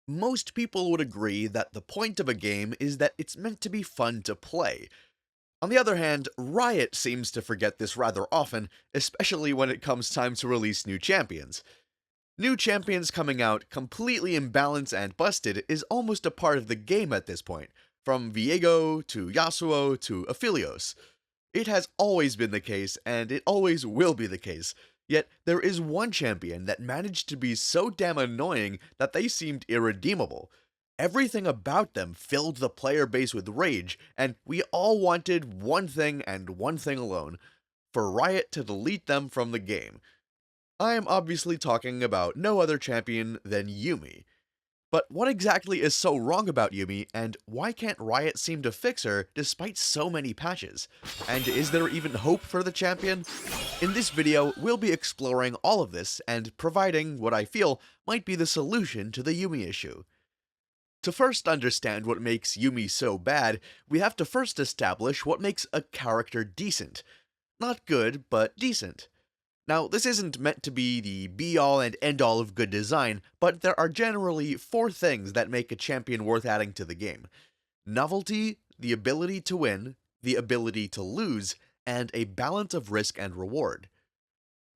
Most people would agree that the point of a game is that it's meant to be fun to play. On the other hand, Riot seems to forget this rather often, especially when it comes time to release new champions. New champions coming out completely imbalanced and busted is almost a part of the game at this point, from Viego to Yasuo to Aphelios. It has always been the case, and it always will be the case. Yet, there is one champion that managed to be so damn annoying that they seemed irredeemable. Everything about them filled the player base with rage, and we all wanted one thing and one thing alone: for Riot to delete them from the game. I am obviously talking about no other champion than Yuumi. But what exactly is so wrong about Yuumi, and why can't Riot seem to fix her despite so many patches? And is there even hope for the champion? In this video, we'll be exploring all of this and providing what I feel might be the solution to the Yuumi issue. To first understand what makes Yuumi so bad, we have to first establish what makes a character decent. Not good, but decent. Now, this isn't meant to be the be-all and end-all of good design, but there are generally 4 things that make a champion worth adding to the game: novelty, the ability to win, the ability to lose, and a balance of risk and reward.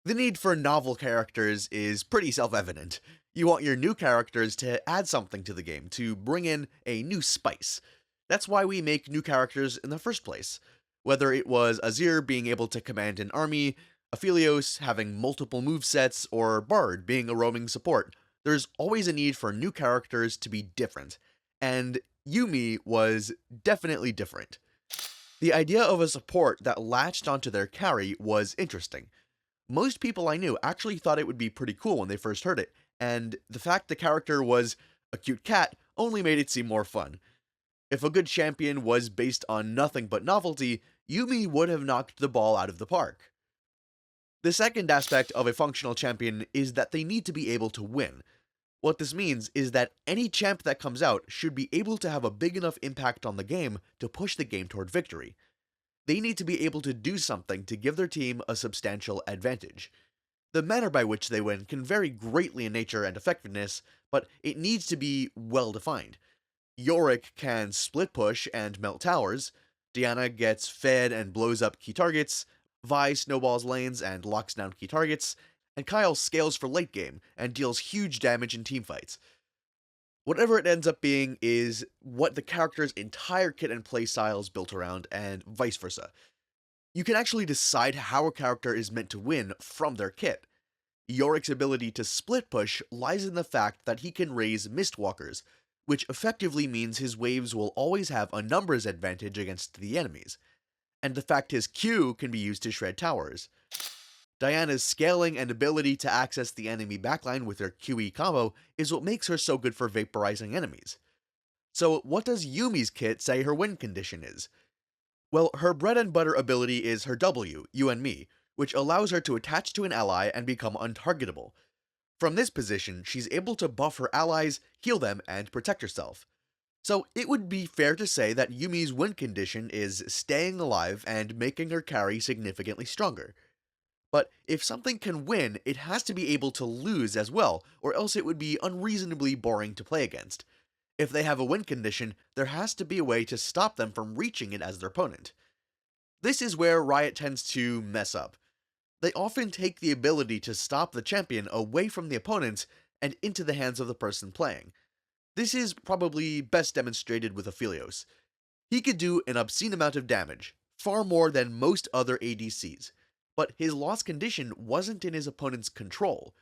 The need for novel characters is pretty self-evident. You want your new characters to add something to the game, to bring in a new spice. That's why we make new characters in the first place. Whether it was Azir being able to command an army, Aphelios having multiple movesets, or Bard being a roaming support, there's always a need for new characters to be different. And Yuumi was definitely different. The idea of a support that latched onto their carry was interesting. Most people I knew actually thought it would be pretty cool when they first heard it, and the fact the character was a cute cat only made it seem more fun. If a good champion was based on nothing but novelty, Yuumi would have knocked the ball out of the park. The second aspect of a functional champion is that they need to be able to win. What this means is that any champ that comes out should be able to have a big enough impact on the game to push the game toward victory. They need to be able to do something to give their team a substantial advantage. The manner by which they win can vary greatly in nature and effectiveness, but it needs to be well defined. Yorick can split push and melt towers, Diana gets fed and blows up key targets, Vi snowballs lanes and locks down key targets, and Kyle scales for late game and deals huge damage in teamfights. Whatever it ends up being is what the character's entire kit and playstyle is built around, and vice versa. You can actually decide how a character is meant to win from their kit. Yorick's ability to split push lies in the fact that he can raise Mistwalkers, which effectively means his waves will always have a numbers advantage against the enemies, and the fact his Q can be used to shred towers. Diana's scaling and ability to access the enemy backline with her QE combo is what makes her so good for vaporizing enemies. So what does Yuumi's kit say her win condition is? Well, her bread and butter ability is her W, You and Me, which allows her to attach to an ally and become untargetable. From this position, she's able to buff her allies, heal them, and protect herself. So it would be fair to say that Yuumi's win condition is staying alive and making her carry significantly stronger. But if something can win, it has to be able to lose as well, or else it would be unreasonably boring to play against. If they have a win condition, there has to be a way to stop them from reaching it as their opponent. This is where Riot tends to mess up. They often take the ability to stop the champion away from the opponent and into the hands of the person playing. This is probably best demonstrated with Aphelios. He could do an obscene amount of damage, far more than most other ADCs, but his lost condition wasn't in his opponent's control.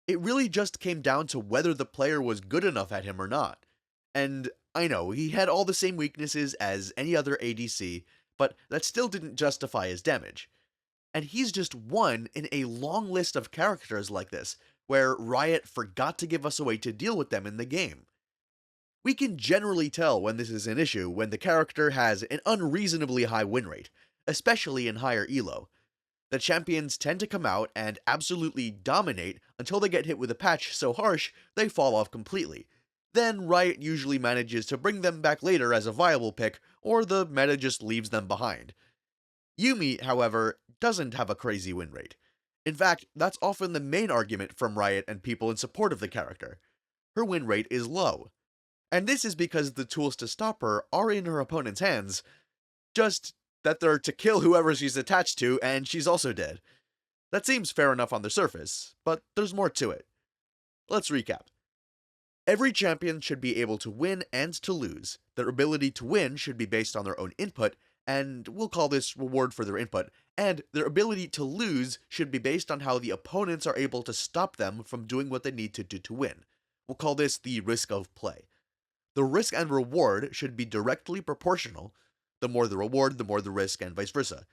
It really just came down to whether the player was good enough at him or not. And I know, he had all the same weaknesses as any other ADC, but that still didn't justify his damage. And he's just one in a long list of characters like this, where Riot forgot to give us a way to deal with them in the game. We can generally tell when this is an issue when the character has an unreasonably high win rate, especially in higher elo. The champions tend to come out and absolutely dominate until they get hit with a patch so harsh they fall off completely. Then Riot usually manages to bring them back later as a viable pick, or the meta just leaves them behind. Yuumi, however, doesn't have a crazy win rate. In fact, that's often the main argument from Riot and people in support of the character. Her win rate is low. And this is because the tools to stop her are in her opponent's hands, just that they're to kill whoever she's attached to, and she's also dead. That seems fair enough on the surface, but there's more to it. Let's recap. Every champion should be able to win and to lose. Their ability to win should be based on their own input, and we'll call this reward for their input, and their ability to lose should be based on how the opponents are able to stop them from doing what they need to do to win. We'll call this the risk of play. The risk and reward should be directly proportional. The more the reward, the more the risk, and vice versa.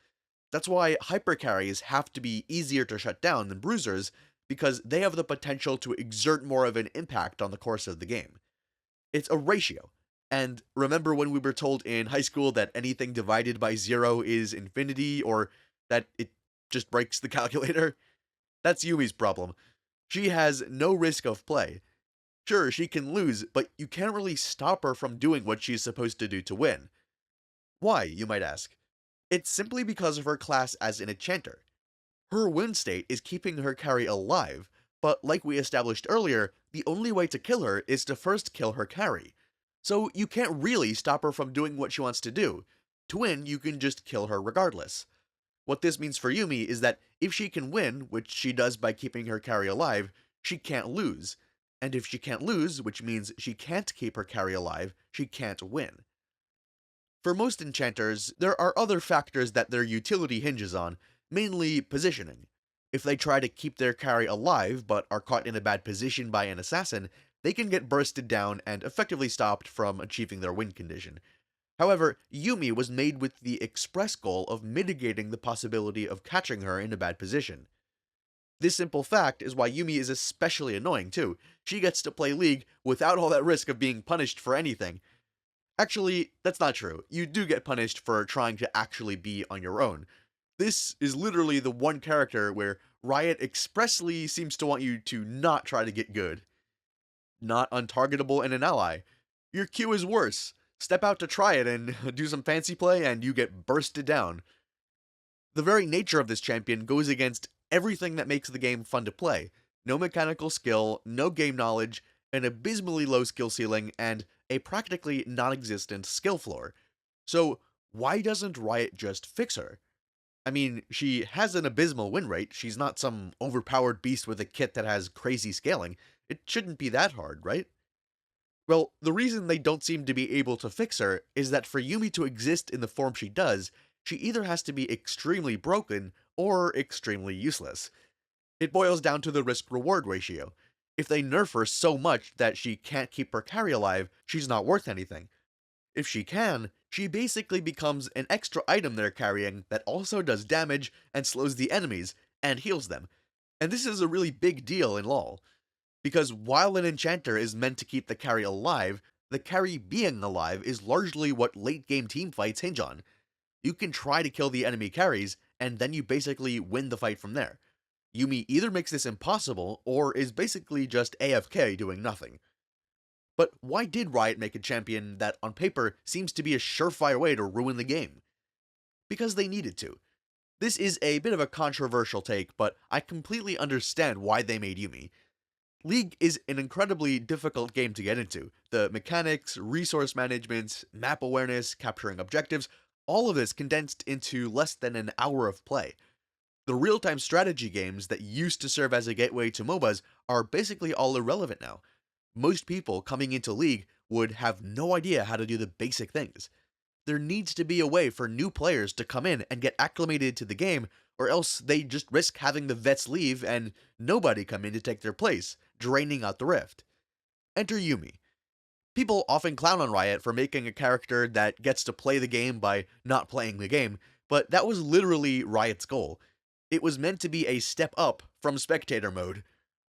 That's why hypercarries have to be easier to shut down than bruisers, because they have the potential to exert more of an impact on the course of the game. It's a ratio. And remember when we were told in high school that anything divided by zero is infinity, or that it just breaks the calculator? That's Yumi's problem. She has no risk of play. Sure, she can lose, but you can't really stop her from doing what she's supposed to do to win. Why, you might ask? It's simply because of her class as an enchanter. Her win state is keeping her carry alive, but like we established earlier, the only way to kill her is to first kill her carry. So you can't really stop her from doing what she wants to do. To win, you can just kill her regardless. What this means for Yuumi is that if she can win, which she does by keeping her carry alive, she can't lose. And if she can't lose, which means she can't keep her carry alive, she can't win. For most enchanters, there are other factors that their utility hinges on, mainly positioning. If they try to keep their carry alive but are caught in a bad position by an assassin, they can get bursted down and effectively stopped from achieving their win condition. However, Yuumi was made with the express goal of mitigating the possibility of catching her in a bad position. This simple fact is why Yuumi is especially annoying too. She gets to play League without all that risk of being punished for anything. Actually, that's not true. You do get punished for trying to actually be on your own. This is literally the one character where Riot expressly seems to want you to not try to get good. Not untargetable and an ally. Your Q is worse. Step out to try it and do some fancy play and you get bursted down. The very nature of this champion goes against everything that makes the game fun to play. No mechanical skill, no game knowledge, an abysmally low skill ceiling, and a practically non-existent skill floor. So why doesn't Riot just fix her? I mean, she has an abysmal win rate, she's not some overpowered beast with a kit that has crazy scaling. It shouldn't be that hard, right? Well, the reason they don't seem to be able to fix her is that for Yuumi to exist in the form she does, she either has to be extremely broken or extremely useless. It boils down to the risk-reward ratio. If they nerf her so much that she can't keep her carry alive, she's not worth anything. If she can, she basically becomes an extra item they're carrying that also does damage and slows the enemies, and heals them. And this is a really big deal in LoL. Because while an enchanter is meant to keep the carry alive, the carry being alive is largely what late game teamfights hinge on. You can try to kill the enemy carries, and then you basically win the fight from there. Yuumi either makes this impossible, or is basically just AFK doing nothing. But why did Riot make a champion that on paper seems to be a surefire way to ruin the game? Because they needed to. This is a bit of a controversial take, but I completely understand why they made Yuumi. League is an incredibly difficult game to get into. The mechanics, resource management, map awareness, capturing objectives, all of this condensed into less than an hour of play. The real-time strategy games that used to serve as a gateway to MOBAs are basically all irrelevant now. Most people coming into League would have no idea how to do the basic things. There needs to be a way for new players to come in and get acclimated to the game, or else they just risk having the vets leave and nobody come in to take their place, draining out the rift. Enter Yuumi. People often clown on Riot for making a character that gets to play the game by not playing the game, but that was literally Riot's goal. It was meant to be a step up from spectator mode,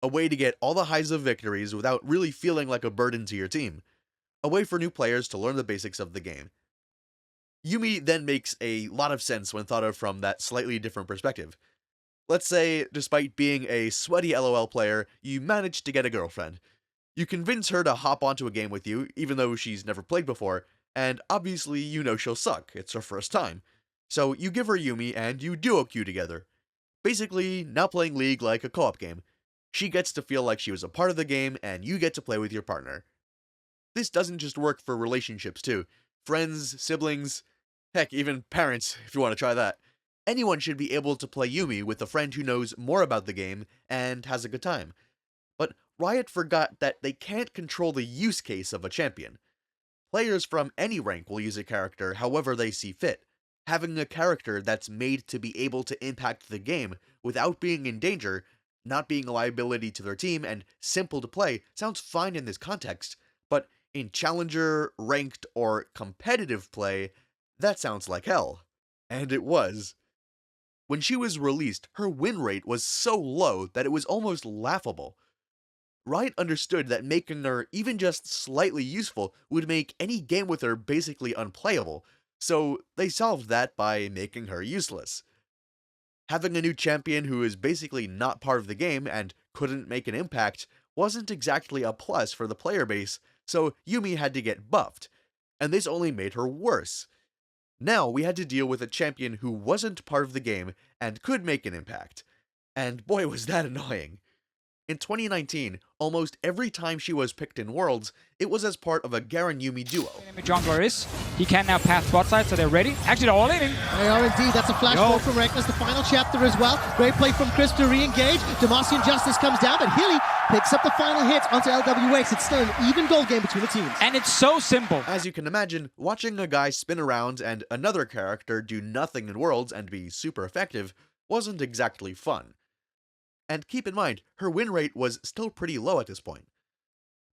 a way to get all the highs of victories without really feeling like a burden to your team, a way for new players to learn the basics of the game. Yuumi then makes a lot of sense when thought of from that slightly different perspective. Let's say, despite being a sweaty LOL player, you manage to get a girlfriend. You convince her to hop onto a game with you, even though she's never played before, and obviously you know she'll suck, it's her first time. So you give her Yuumi and you duo queue together. Basically, now playing League like a co-op game. She gets to feel like she was a part of the game, and you get to play with your partner. This doesn't just work for relationships too. Friends, siblings, heck, even parents, if you want to try that. Anyone should be able to play Yuumi with a friend who knows more about the game and has a good time. But Riot forgot that they can't control the use case of a champion. Players from any rank will use a character however they see fit. Having a character that's made to be able to impact the game without being in danger, not being a liability to their team, and simple to play sounds fine in this context, but in challenger, ranked, or competitive play, that sounds like hell. And it was. When she was released, her win rate was so low that it was almost laughable. Riot understood that making her even just slightly useful would make any game with her basically unplayable, so they solved that by making her useless. Having a new champion who is basically not part of the game and couldn't make an impact wasn't exactly a plus for the player base, so Yuumi had to get buffed, and this only made her worse. Now we had to deal with a champion who wasn't part of the game and could make an impact. And boy was that annoying. In 2019, almost every time she was picked in Worlds, it was as part of a Garen Yuumi duo. Jungler is. He can now path bot side, so they're ready. Actually, they're all in. They are indeed. That's a flash ball from Reckless, the final chapter as well. Great play from Chris to re-engage. Demacian Justice comes down, but Hilly picks up the final hit onto LWX. It's still an even goal game between the teams. And it's so simple. As you can imagine, watching a guy spin around and another character do nothing in Worlds and be super effective wasn't exactly fun. And keep in mind, her win rate was still pretty low at this point.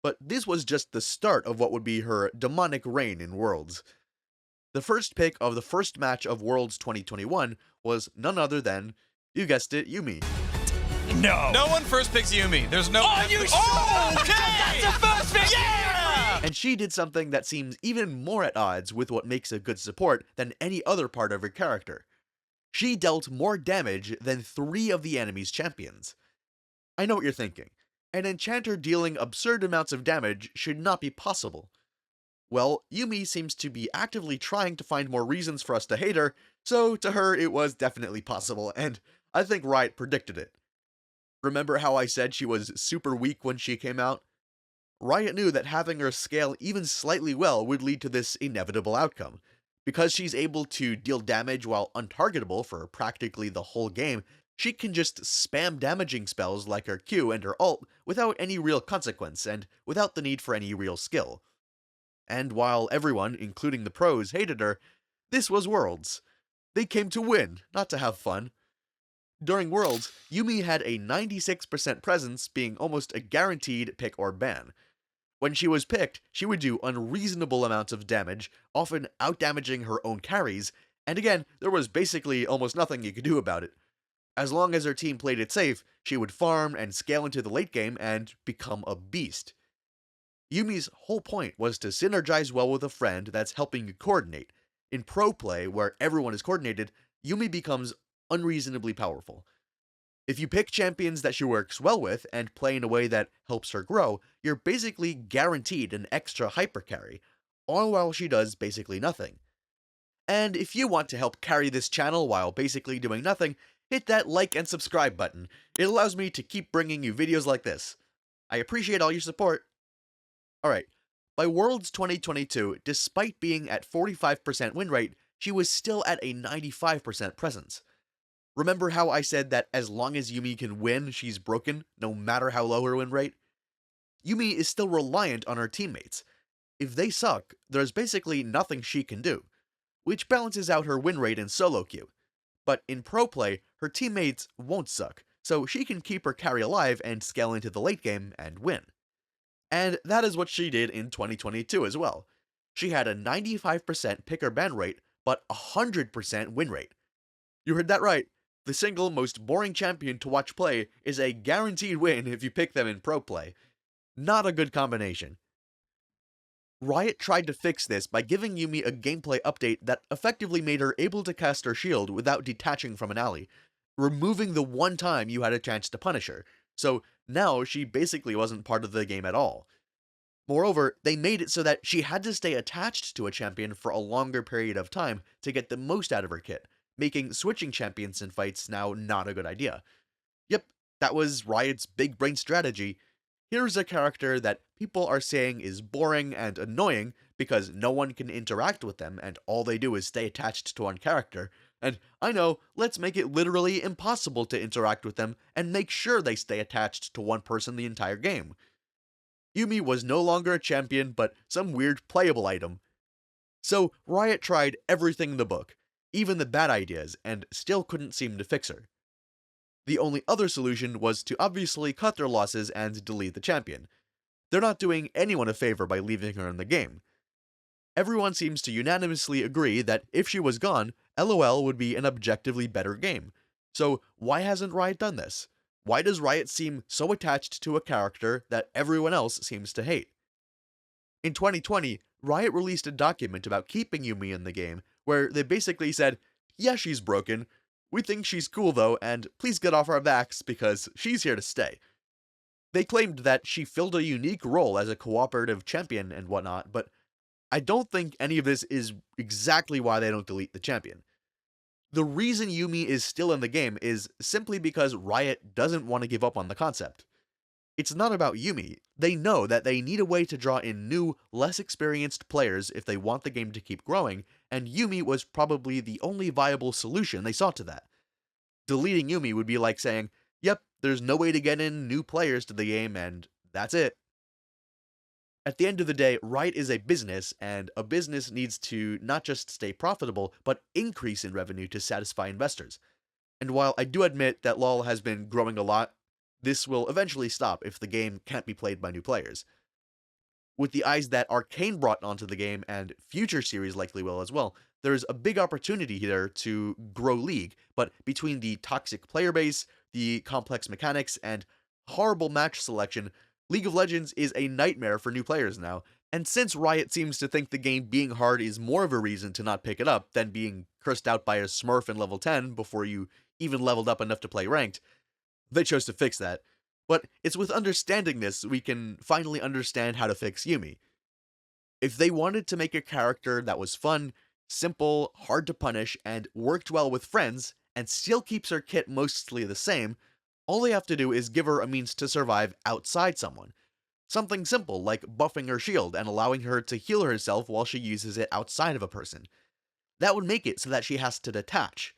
But this was just the start of what would be her demonic reign in Worlds. The first pick of the first match of Worlds 2021 was none other than, you guessed it, Yuumi. No. No one first picks Yuumi. There's no... Oh, you okay! That's the first pick! Yeah! And she did something that seems even more at odds with what makes a good support than any other part of her character. She dealt more damage than 3 of the enemy's champions. I know what you're thinking. An enchanter dealing absurd amounts of damage should not be possible. Well, Yuumi seems to be actively trying to find more reasons for us to hate her, so to her it was definitely possible, and I think Riot predicted it. Remember how I said she was super weak when she came out? Riot knew that having her scale even slightly well would lead to this inevitable outcome. Because she's able to deal damage while untargetable for practically the whole game, she can just spam damaging spells like her Q and her ult without any real consequence and without the need for any real skill. And while everyone, including the pros, hated her, this was Worlds. They came to win, not to have fun. During Worlds, Yuumi had a 96% presence, being almost a guaranteed pick or ban. When she was picked, she would do unreasonable amounts of damage, often outdamaging her own carries, and again, there was basically almost nothing you could do about it. As long as her team played it safe, she would farm and scale into the late game and become a beast. Yuumi's whole point was to synergize well with a friend that's helping you coordinate. In pro play, where everyone is coordinated, Yuumi becomes unreasonably powerful. If you pick champions that she works well with and play in a way that helps her grow, you're basically guaranteed an extra hyper carry, all while she does basically nothing. And if you want to help carry this channel while basically doing nothing, hit that like and subscribe button. It allows me to keep bringing you videos like this. I appreciate all your support. Alright, by Worlds 2022, despite being at 45% win rate, she was still at a 95% presence. Remember how I said that as long as Yuumi can win, she's broken, no matter how low her win rate? Yuumi is still reliant on her teammates. If they suck, there's basically nothing she can do, which balances out her win rate in solo queue. But in pro play, her teammates won't suck, so she can keep her carry alive and scale into the late game and win. And that is what she did in 2022 as well. She had a 95% pick or ban rate, but 100% win rate. You heard that right. The single most boring champion to watch play is a guaranteed win if you pick them in pro play. Not a good combination. Riot tried to fix this by giving Yuumi a gameplay update that effectively made her able to cast her shield without detaching from an ally, removing the one time you had a chance to punish her, so now she basically wasn't part of the game at all. Moreover, they made it so that she had to stay attached to a champion for a longer period of time to get the most out of her kit, making switching champions in fights now not a good idea. Yep, that was Riot's big brain strategy. Here's a character that people are saying is boring and annoying because no one can interact with them and all they do is stay attached to one character. And I know, let's make it literally impossible to interact with them and make sure they stay attached to one person the entire game. Yuumi was no longer a champion, but some weird playable item. So Riot tried everything in the book, even the bad ideas, and still couldn't seem to fix her. The only other solution was to obviously cut their losses and delete the champion. They're not doing anyone a favor by leaving her in the game. Everyone seems to unanimously agree that if she was gone, LOL would be an objectively better game. So why hasn't Riot done this? Why does Riot seem so attached to a character that everyone else seems to hate? In 2020, Riot released a document about keeping Yuumi in the game, where they basically said, yeah, she's broken, we think she's cool though, and please get off our backs because she's here to stay. They claimed that she filled a unique role as a cooperative champion and whatnot, but I don't think any of this is exactly why they don't delete the champion. The reason Yuumi is still in the game is simply because Riot doesn't want to give up on the concept. It's not about Yuumi. They know that they need a way to draw in new, less experienced players if they want the game to keep growing, and Yuumi was probably the only viable solution they saw to that. Deleting Yuumi would be like saying, yep, there's no way to get in new players to the game, and that's it. At the end of the day, Riot is a business, and a business needs to not just stay profitable, but increase in revenue to satisfy investors. And while I do admit that LoL has been growing a lot, this will eventually stop if the game can't be played by new players. With the eyes that Arcane brought onto the game, and future series likely will as well, there's a big opportunity here to grow League, but between the toxic player base, the complex mechanics, and horrible match selection, League of Legends is a nightmare for new players now, and since Riot seems to think the game being hard is more of a reason to not pick it up than being cursed out by a smurf in level 10 before you even leveled up enough to play ranked, they chose to fix that. But it's with understanding this we can finally understand how to fix Yuumi. If they wanted to make a character that was fun, simple, hard to punish, and worked well with friends, and still keeps her kit mostly the same, all they have to do is give her a means to survive outside someone. Something simple like buffing her shield and allowing her to heal herself while she uses it outside of a person. That would make it so that she has to detach.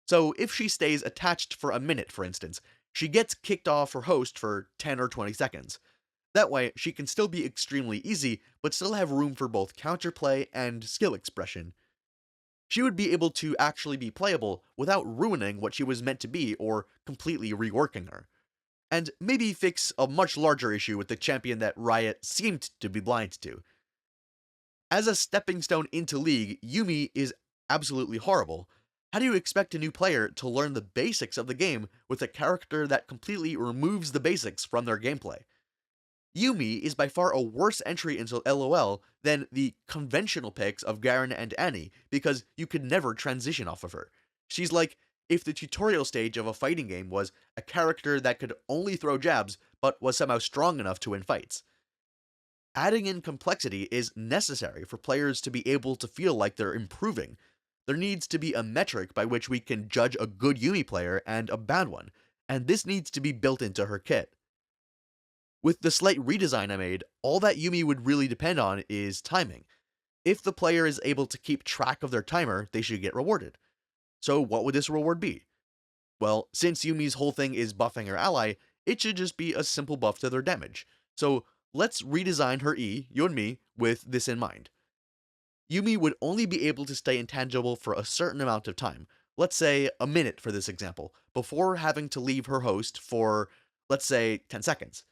So if she stays attached for a minute, for instance, she gets kicked off her host for 10 or 20 seconds. That way, she can still be extremely easy, but still have room for both counterplay and skill expression. She would be able to actually be playable without ruining what she was meant to be or completely reworking her. And maybe fix a much larger issue with the champion that Riot seemed to be blind to. As a stepping stone into League, Yuumi is absolutely horrible. How do you expect a new player to learn the basics of the game with a character that completely removes the basics from their gameplay? Yuumi is by far a worse entry into LoL than the conventional picks of Garen and Annie, because you could never transition off of her. She's like if the tutorial stage of a fighting game was a character that could only throw jabs, but was somehow strong enough to win fights. Adding in complexity is necessary for players to be able to feel like they're improving. There needs to be a metric by which we can judge a good Yuumi player and a bad one, and this needs to be built into her kit. With the slight redesign I made, all that Yuumi would really depend on is timing. If the player is able to keep track of their timer, they should get rewarded. So what would this reward be? Well, since Yuumi's whole thing is buffing her ally, it should just be a simple buff to their damage. So let's redesign her E, Yuumi, with this in mind. Yuumi would only be able to stay intangible for a certain amount of time, let's say a minute for this example, before having to leave her host for, let's say, 10 seconds.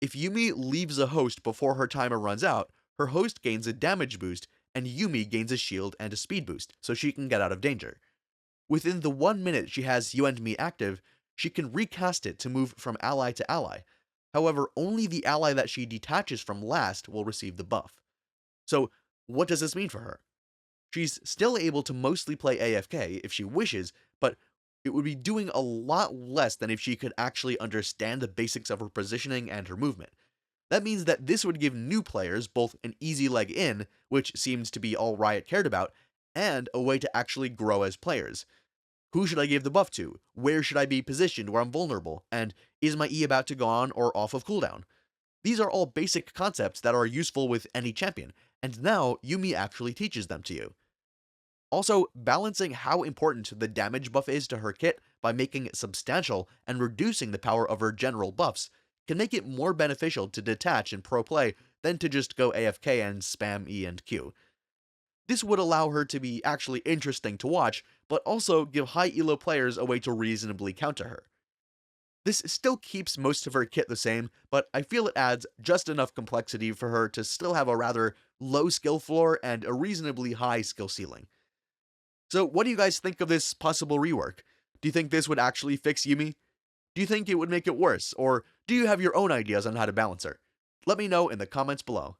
If Yuumi leaves a host before her timer runs out, her host gains a damage boost, and Yuumi gains a shield and a speed boost, so she can get out of danger. Within the 1 minute she has You and Me active, she can recast it to move from ally to ally. However, only the ally that she detaches from last will receive the buff. So, what does this mean for her? She's still able to mostly play AFK if she wishes, but it would be doing a lot less than if she could actually understand the basics of her positioning and her movement. That means that this would give new players both an easy leg in, which seems to be all Riot cared about, and a way to actually grow as players. Who should I give the buff to? Where should I be positioned where I'm vulnerable? And is my E about to go on or off of cooldown? These are all basic concepts that are useful with any champion, and now Yuumi actually teaches them to you. Also, balancing how important the damage buff is to her kit by making it substantial and reducing the power of her general buffs can make it more beneficial to detach in pro play than to just go AFK and spam E and Q. This would allow her to be actually interesting to watch, but also give high elo players a way to reasonably counter her. This still keeps most of her kit the same, but I feel it adds just enough complexity for her to still have a rather low skill floor and a reasonably high skill ceiling. So what do you guys think of this possible rework? Do you think this would actually fix Yuumi? Do you think it would make it worse, or do you have your own ideas on how to balance her? Let me know in the comments below.